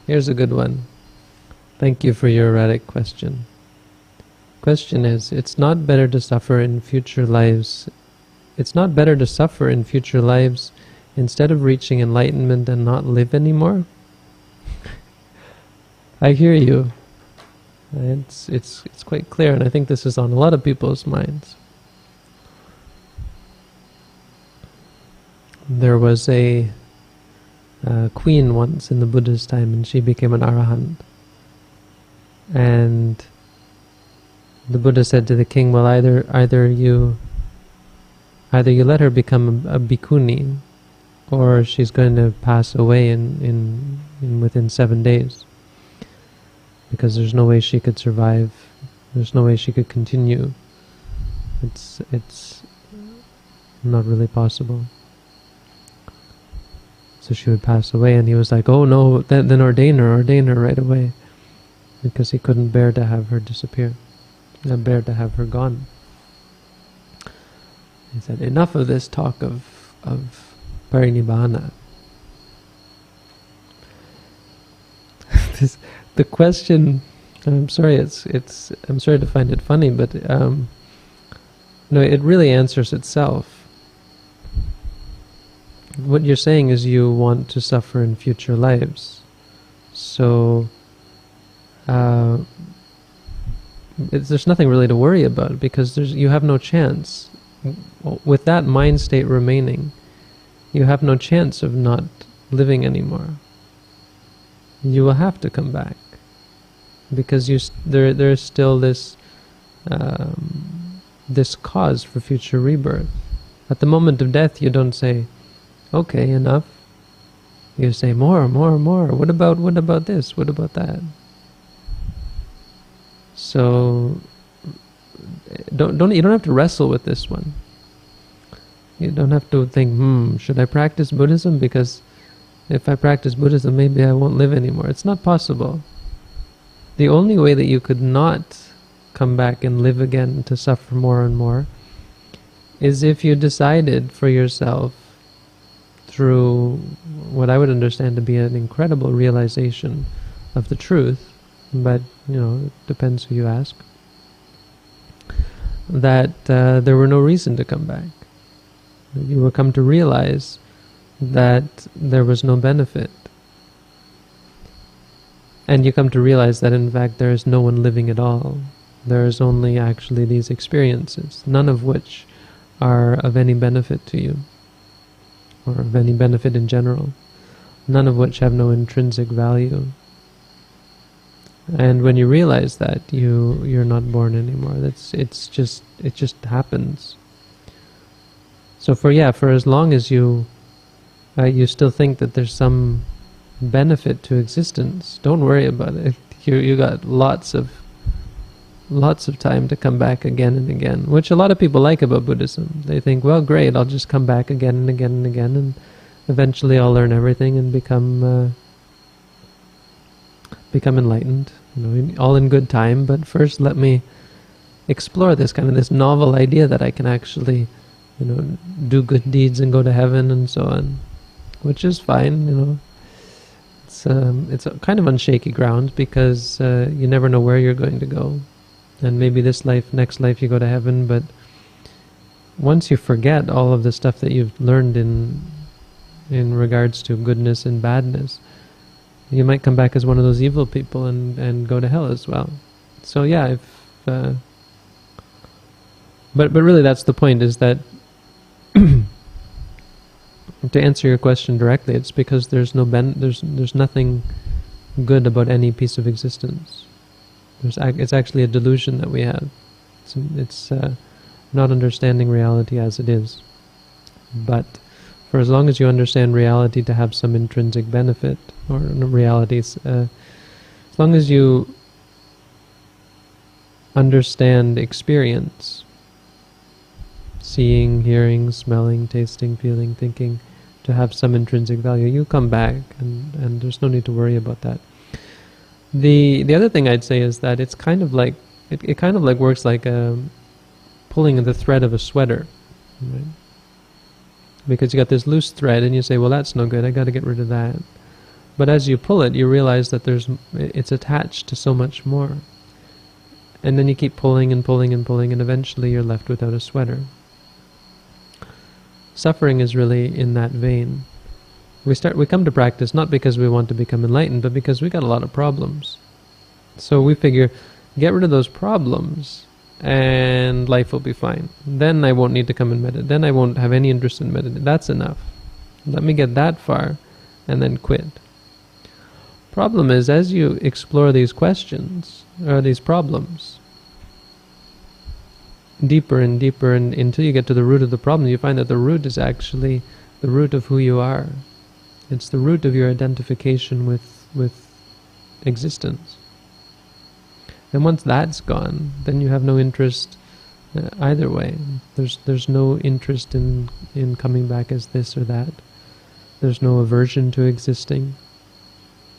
Here's a good one. Thank you for your erratic question. Question is, it's not better to suffer in future lives. It's not better to suffer in future lives instead of reaching enlightenment and not live anymore? I hear you. It's quite clear, and I think this is on a lot of people's minds. There was a queen once in the Buddha's time, and she became an arahant. And the Buddha said to the king, well, either you let her become a bhikkhuni, or she's going to pass away in within 7 days, because there's no way she could survive. There's no way she could continue. It's not really possible. So she would pass away, and he was like, oh no, then ordain her right away, because he couldn't bear to have her disappear, not bear to have her gone. He said, enough of this talk of parinibbana. The question, I'm sorry, I'm sorry to find it funny, but no, it really answers itself. What you're saying is you want to suffer in future lives. So there's nothing really to worry about, because you have no chance. With that mind state remaining, you have no chance of not living anymore. You will have to come back, because there's still this this cause for future rebirth. At the moment of death, you don't say, okay, enough. You say more. What about this? What about that? So you don't have to wrestle with this one. You don't have to think, should I practice Buddhism? Because if I practice Buddhism, maybe I won't live anymore. It's not possible. The only way that you could not come back and live again to suffer more and more is if you decided for yourself, through what I would understand to be an incredible realization of the truth, but it depends who you ask, that there were no reason to come back. You will come to realize that there was no benefit. And you come to realize that in fact there is no one living at all. There is only actually these experiences, none of which are of any benefit to you, or of any benefit in general, none of which have no intrinsic value. And when you realize that, you're not born anymore. It just happens. So for as long as you still think that there's some benefit to existence, don't worry about it. You got lots of time to come back again and again, which a lot of people like about Buddhism. They think, well, great, I'll just come back again and again and again, and eventually I'll learn everything and become enlightened. All in good time. But first, let me explore this novel idea that I can actually, do good deeds and go to heaven and so on, which is fine. It's a kind of on shaky ground, because you never know where you're going to go. And maybe this life, next life you go to heaven, but once you forget all of the stuff that you've learned in regards to goodness and badness, you might come back as one of those evil people and go to hell as well. So yeah, but really that's the point, is that to answer your question directly, it's because there's nothing good about any piece of existence. It's actually a delusion that we have. It's not understanding reality as it is. But for as long as you understand reality to have some intrinsic benefit, or realities, as long as you understand experience, seeing, hearing, smelling, tasting, feeling, thinking, to have some intrinsic value, you come back, and there's no need to worry about that. The other thing I'd say is that it's kind of like it kind of like works like pulling the thread of a sweater, right? Because you got this loose thread, and you say, well, that's no good, I got to get rid of that. But as you pull it, you realize that it's attached to so much more. And then you keep pulling and pulling and pulling, and eventually you're left without a sweater. Suffering is really in that vein. We come to practice not because we want to become enlightened, but because we got a lot of problems. So we figure, get rid of those problems, and life will be fine. Then I won't need to come and meditate. Then I won't have any interest in meditating. That's enough. Let me get that far, and then quit. Problem is, as you explore these questions, or these problems, deeper and deeper, and until you get to the root of the problem, you find that the root is actually the root of who you are. It's the root of your identification with existence. And once that's gone, then you have no interest either way. There's no interest in coming back as this or that. There's no aversion to existing.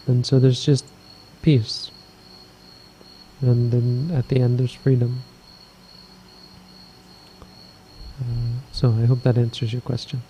And so there's just peace. And then at the end there's freedom. So I hope that answers your question.